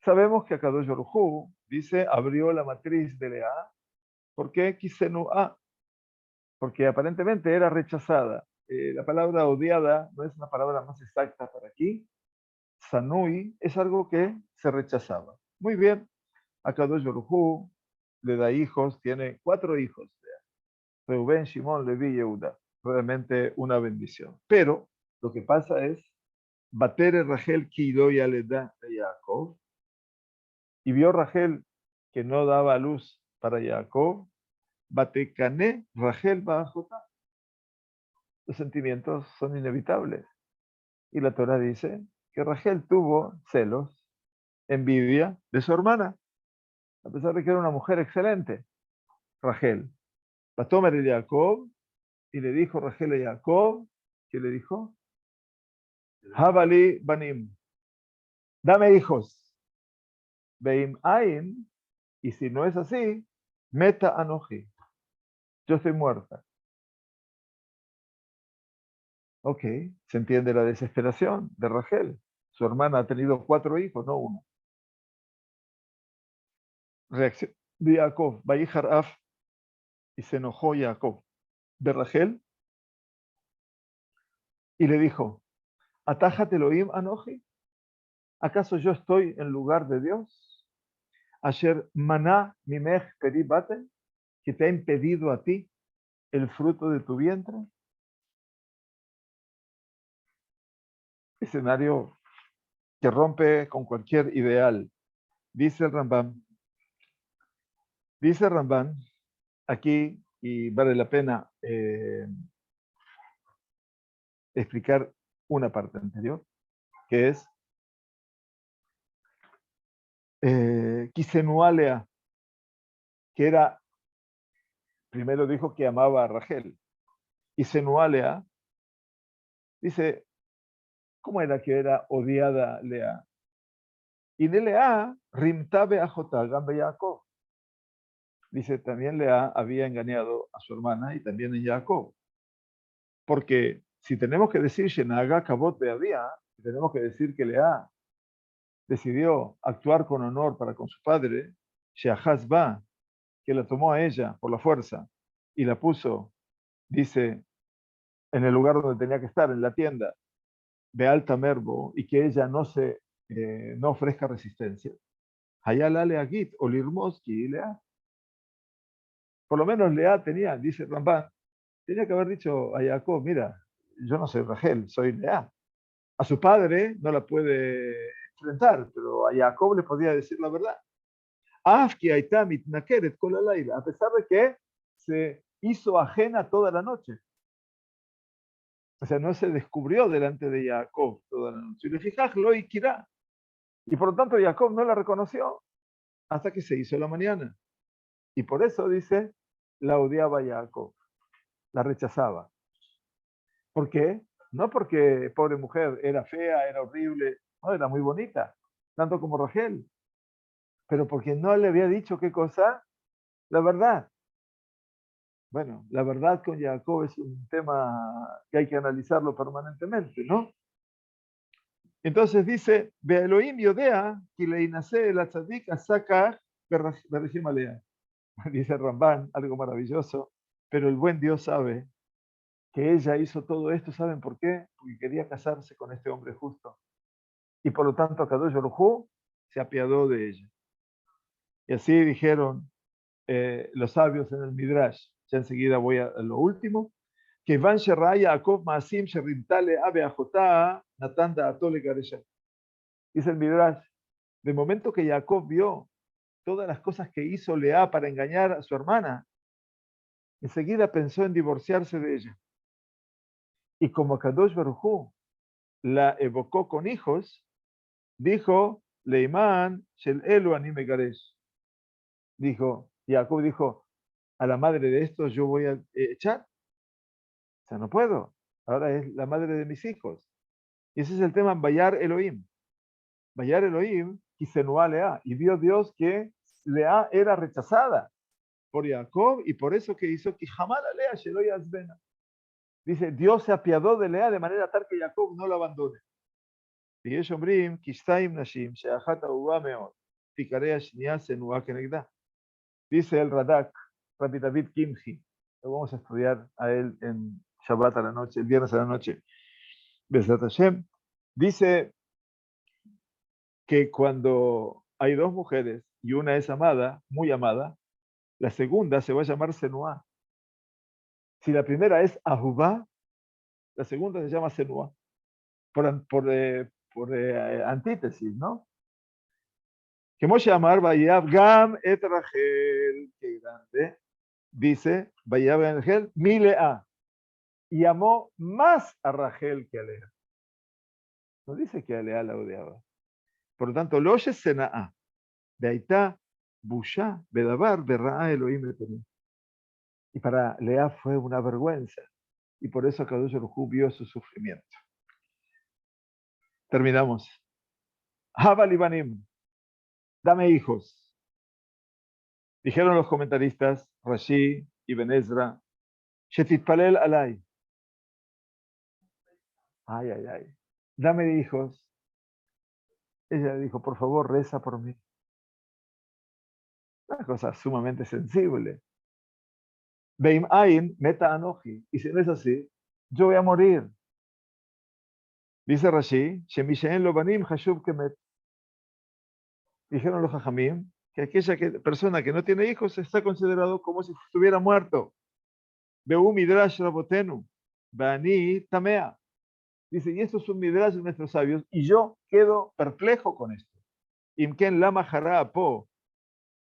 Sabemos que Akadosh Baruj Hu dice, abrió la matriz de Lea, ¿por qué Kisenu'a? Porque aparentemente era rechazada. La palabra odiada no es una palabra más exacta para aquí. Sanui es algo que se rechazaba. Muy bien, Akadosh Baruj Hu le da hijos, tiene 4 hijos. Reuben, Shimon, Levi y Yehuda. Realmente una bendición. Pero lo que pasa es, Batere Rachel Kidoya le da a Jacob, y vio Rachel que no daba luz para Jacob, Batekane Rachel Bajota. Los sentimientos son inevitables. Y la Torah dice que Rachel tuvo celos, envidia de su hermana, a pesar de que era una mujer excelente. Rachel. Batomer de Jacob, y le dijo Rachel a Jacob, ¿qué le dijo? Habali Banim, dame hijos. Beim Ain, y si no es así, Meta Anoji, yo estoy muerta. Ok, se entiende la desesperación de Rachel. Su hermana ha tenido 4 hijos, no uno. Reacción de Jacob, Vayihar Af, y se enojó Jacob de Rachel. y le dijo, Atájate Elohim Anoji, ¿acaso yo estoy en lugar de Dios? Asher maná mimech peri baten, que te ha impedido a ti el fruto de tu vientre. Escenario que rompe con cualquier ideal. Dice el Rambam aquí, y vale la pena explicar una parte anterior, que es Kisenualea, que era, primero dijo que amaba a Rachel, y Senualea dice, ¿cómo era que era odiada Lea? Y de Lea, Rimtabe Ajotá, Gambe Jacob. Dice, también Lea había engañado a su hermana y también en Jacob. Porque si tenemos que decir Shenaga Kabot Beabía, tenemos que decir que Lea decidió actuar con honor para con su padre, Sheahaz Ba, que la tomó a ella por la fuerza y la puso, dice, en el lugar donde tenía que estar, en la tienda, de alta merbo, y que ella no ofrezca resistencia. Hayala Leagit, o Lirmoski y Lea. Por lo menos Lea tenía, dice Rambán, tenía que haber dicho a Jacob, mira, yo no soy Rachel, soy Lea. A su padre no la puede enfrentar, pero a Jacob le podía decir la verdad. Afki Aitamit Nakeret Kolalaila, a pesar de que se hizo ajena toda la noche. O sea, no se descubrió delante de Jacob toda la noche. Y le fijas, lo ikirá. Y por lo tanto Jacob no la reconoció hasta que se hizo la mañana. Y por eso dice, la odiaba Jacob, la rechazaba. ¿Por qué? No porque pobre mujer era fea, era horrible, no, era muy bonita, tanto como Rachel, pero porque no le había dicho qué cosa, la verdad. Bueno, la verdad con Jacob es un tema que hay que analizarlo permanentemente, ¿no? Entonces dice, Ve Elohim Yodea, que le inace la tzadik asaka berregim alea. Dice Rambán, algo maravilloso, pero el buen Dios sabe que ella hizo todo esto, ¿saben por qué? Porque quería casarse con este hombre justo. Y por lo tanto, Kadosh Baruj Hu se apiadó de ella. Y así dijeron los sabios en el Midrash. Ya enseguida voy a lo último. Que Van Sherraya Jacob Maasim Sherrintale Abe Ajotá Natanda Atole Garesha. Dice el Midrash, de momento que Jacob vio todas las cosas que hizo Lea para engañar a su hermana, enseguida pensó en divorciarse de ella. Y como Kadosh Baruj Hu la evocó con hijos, dijo, Leiman Shel Elu Anime Garesh. Dijo, Jacob dijo, a la madre de estos yo voy a echar. O sea, no puedo. Ahora es la madre de mis hijos. Y ese es el tema Bayar Elohim. Bayar Elohim, Kisenua Lea. Y vio Dios que Lea era rechazada por Jacob y por eso que hizo que jamás la Lea Sheloy Azbena. Dice, Dios se apiadó de Lea de manera tal que Jacob no la abandone. ויש אומרים, כי שתיים נשים, שאחת אהובה מאוד, תיקרא השנייה שנואה כנגדה. Dice el Radak, Rabbi David Kimchi, lo vamos a estudiar a él en Shabbat a la noche, el viernes a la noche, Besat Hashem, dice que cuando hay dos mujeres y una es amada, muy amada, la segunda se va a llamar Senuá. Si la primera es Ahubá, la segunda se llama Senuá, por antítesis, ¿no? Que Moshe Amar Vayab Gam et Rachel, que grande, dice Vayab Rachel, Milea, y amó más a Rachel que a Lea. No dice que a Lea la odiaba. Por lo tanto, lo Senaa, Beaitá, Busha, Bedabar, Berraa Elohim Etenim. Y para Lea fue una vergüenza. Y por eso Kadosh Baruj Hu vio su sufrimiento. Terminamos. Haba Libanim, dame hijos. Dijeron los comentaristas, Rashi y Ben Ezra, Shetitpalel alay. Ay, ay, ay. Dame hijos. Ella dijo, por favor, reza por mí. Una cosa sumamente sensible. Beim ain meta anoji. Y si no es así, yo voy a morir. Dice Rashi, Shemishaen lo banim hashuv kemet. Dijeron los hajamim que aquella persona que no tiene hijos está considerado como si estuviera muerto. Be'u midrash rabotenu, bani tamea. Dice, y esto es un midrash de nuestros sabios, y yo quedo perplejo con esto. Imken lama jara po.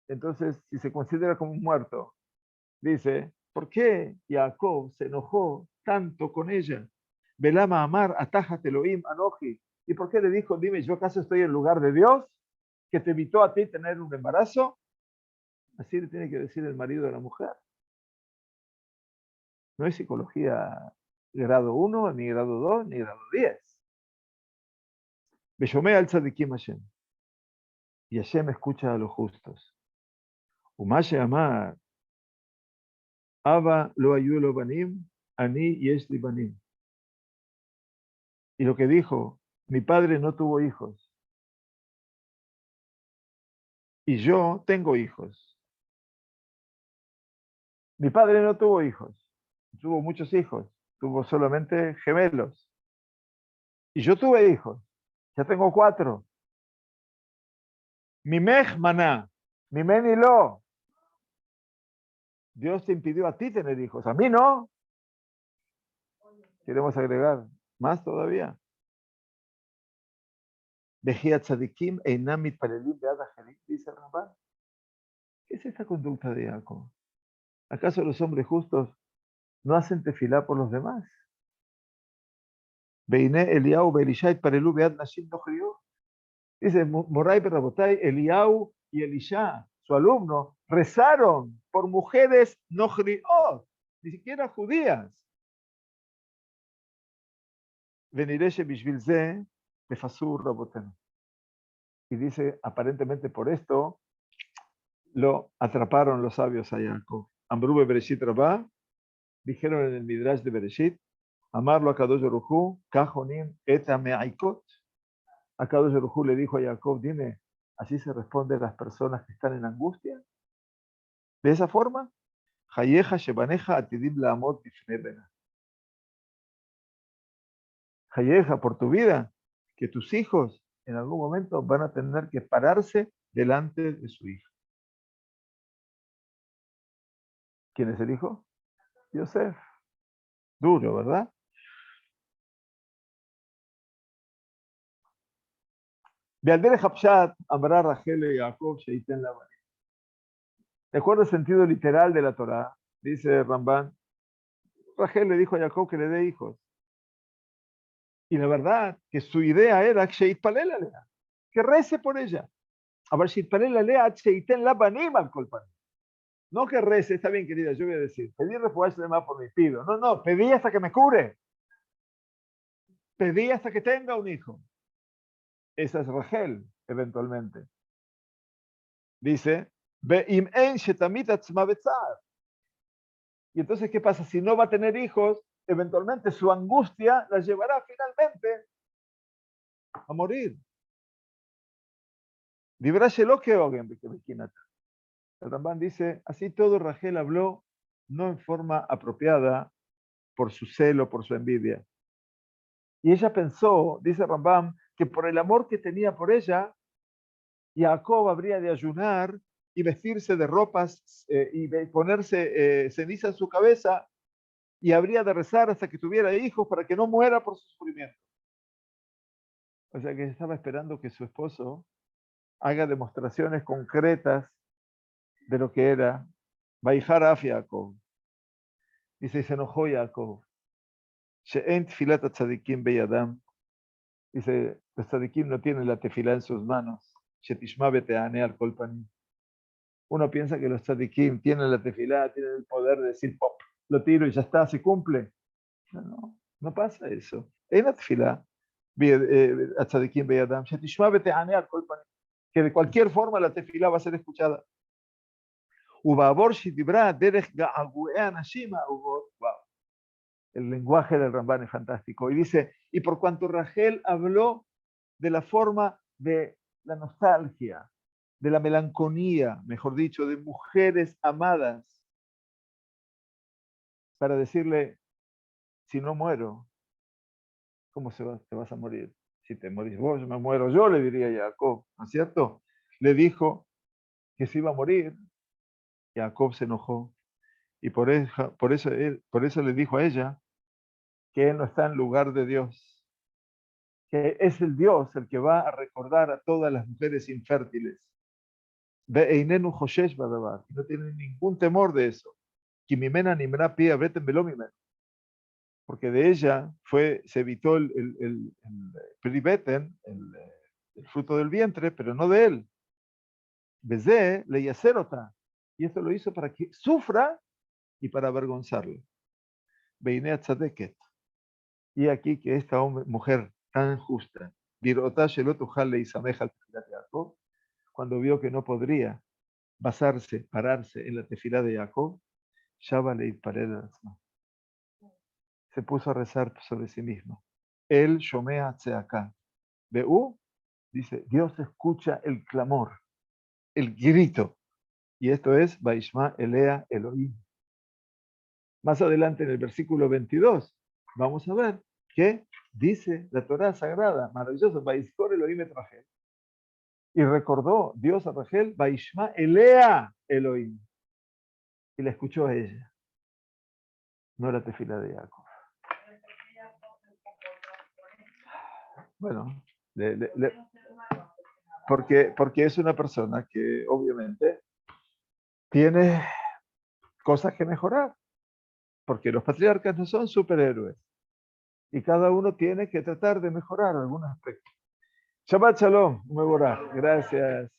Entonces, si se considera como un muerto, dice, ¿por qué Jacob se enojó tanto con ella? Belama amar atajat Elohim anoji. ¿Y por qué le dijo, dime, yo acaso estoy en lugar de Dios, que te evitó a ti tener un embarazo? Así le tiene que decir el marido a la mujer. No es psicología grado 1, ni grado 2, ni grado 10. Beshomé al tzadikim Hashem. Y Hashem escucha a los justos. Umashe amar, Abba lo ayulo banim, ani yesh li banim. Y lo que dijo, mi padre no tuvo hijos, y yo tengo hijos. Mi padre no tuvo hijos, tuvo muchos hijos, tuvo solamente gemelos. Y yo tuve hijos, ya tengo 4. Mi mej maná, mi meni lo. Dios te impidió a ti tener hijos, a mí no. Queremos agregar más todavía. Vejía tzadikim einam mitpalelim bead acherim, dice el Rambán. ¿Qué es esta conducta de Jacob? ¿Acaso los hombres justos no hacen tefilá por los demás? Beiné Eliau Beelishai parelú bead nashim no crió. Dice Moray Berrabotai, Eliau y Elisha, su alumno, rezaron por mujeres no crió, ni siquiera judías. Venireshe bishvilze befasur rabotenu. Y dice, aparentemente por esto lo atraparon los sabios a Jacob. Ambrube Bereshit Rabá, dijeron en el Midrash de Bereshit, amarlo a Kadosh Baruj Hu, kajonim et ameaikot. A Kadosh Baruj Hu le dijo a Jacob, dime, ¿así se responde a las personas que están en angustia? De esa forma, Hayeja shebaneja atidim laamot bifnei bena. Hayeja, por tu vida, que tus hijos en algún momento van a tener que pararse delante de su hijo. ¿Quién es el hijo? Yosef. Duro, ¿verdad? Bealdere Hapshat, Amra Rachel y Jacob Sheiten la. De acuerdo al sentido literal de la Torá, dice Ramban, Rachel le dijo a Jacob que le dé hijos. Y la verdad que su idea era que rece por ella. A ver, no que rece, está bien querida, yo voy a decir, pedí refugiarse más por mi pido. No, no, pedí hasta que me cure. Pedí hasta que tenga un hijo. Esa es Rachel, eventualmente. Dice, y entonces, ¿qué pasa? Si no va a tener hijos, eventualmente su angustia la llevará finalmente a morir. El Rambán dice, así todo Rachel habló no en forma apropiada por su celo, por su envidia. Y ella pensó, dice Rambam, que por el amor que tenía por ella, Jacob habría de ayunar y vestirse de ropas y ponerse ceniza en su cabeza y habría de rezar hasta que tuviera hijos para que no muera por su sufrimiento. O sea que estaba esperando que su esposo haga demostraciones concretas de lo que era Vaijar af Jacob. Dice, se enojó Jacob. She'en tfilat tzadikim beyadam. Dice, los tzadikim no tienen la tefilá en sus manos. Shetishma beteane al kolpanim. Uno piensa que los tzadikim tienen la tefilá, tienen el poder de decir, pop, lo tiro y ya está, se cumple. No, no, no pasa eso. En la tefilá, tzadikim beyadam, shetishma beteane al kolpanim. Que de cualquier forma la tefilá va a ser escuchada. Ubabor shidibra derech ga'agu'e anashim ha'uvot. Wow. El lenguaje del Rambán es fantástico. Y dice, y por cuanto Rachel habló de la forma de la nostalgia, de la melancolía, mejor dicho, de mujeres amadas, para decirle, si no muero, ¿Cómo te vas a morir? Si te morís vos, me muero yo, le diría Jacob, ¿no es cierto? Le dijo que se iba a morir. Jacob se enojó y por eso le dijo a ella que él no está en lugar de Dios, que es el Dios el que va a recordar a todas las mujeres infértiles. Ve'einenu joshesh badavar, no tiene ningún temor de eso. Kimimena nimra pia breten velomimena, porque de ella se evitó el pribeten, el fruto del vientre, pero no de él. Bezé le yacerota, y esto lo hizo para que sufra y para avergonzarlo. Veinea tzadeket. Y aquí que esta mujer tan justa, Birotá Shelot Ujal le Isameja al Tefilat de Jacob, cuando vio que no podría pararse en la tefilá de Jacob, Shaba le Itparel se puso a rezar sobre sí mismo. El Shomea Tzeaká. Beú dice, Dios escucha el clamor, el grito. Y esto es Baishma Elea Elohim. Más adelante en el versículo 22, vamos a ver que dice la Torá sagrada, maravilloso, Baiskor Elohim et Rachel. Y recordó Dios a Rachel, Baishma Elea Elohim. Y la escuchó a ella, no la tefila de Jacob. Bueno, porque es una persona que obviamente tiene cosas que mejorar, porque los patriarcas no son superhéroes y cada uno tiene que tratar de mejorar algún aspecto. Shabbat Shalom, muy buena, gracias.